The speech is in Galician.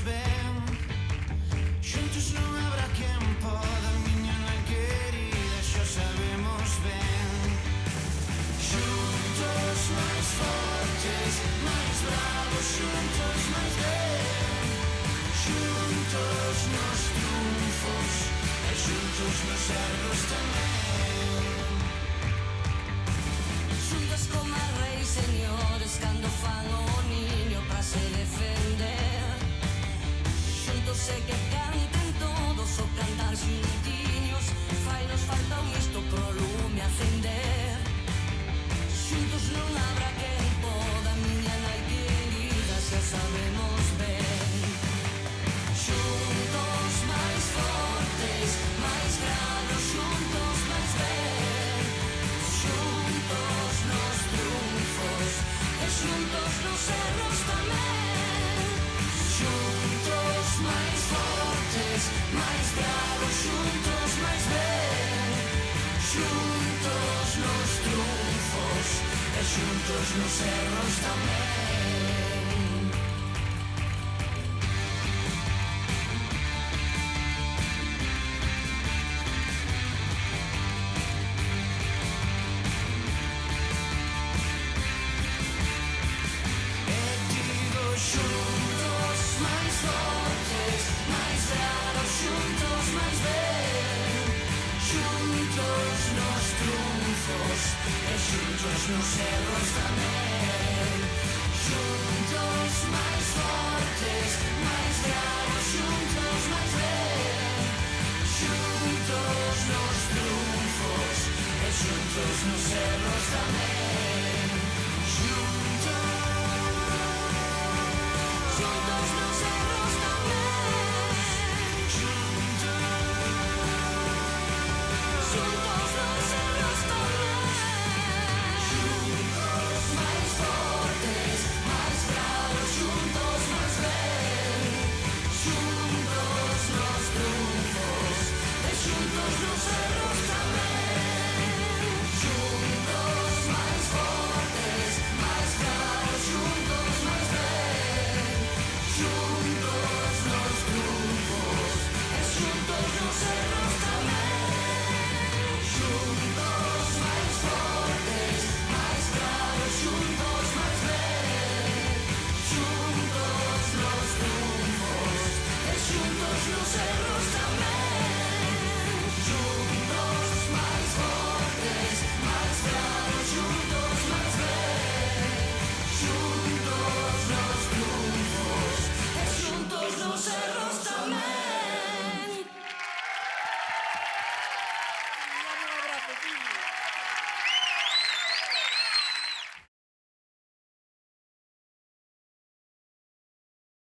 ben. Xuntos non habrá quen poda, miña nai querida, xa sabemos ben. Xuntos máis fortes, máis bravos, xuntos máis ben. Xuntos nos triunfos e xuntos nos erros tamén. Xuntos como rei, señores, cando fan o niño pra se defender. Xuntos e que canten todos o cantar xuntiños, fainos falta un isto pro lume acender. Xuntos non habrá quen poda, miña nai querida, xa sabemos ben. Xuntos máis fortes, máis granos, xuntos máis ben. Xuntos nos triunfos e xuntos nos erros tamén. Xuntos máis fortes, máis bravos, xuntos máis ben. Xuntos nos triunfos e xuntos nos erros tamén.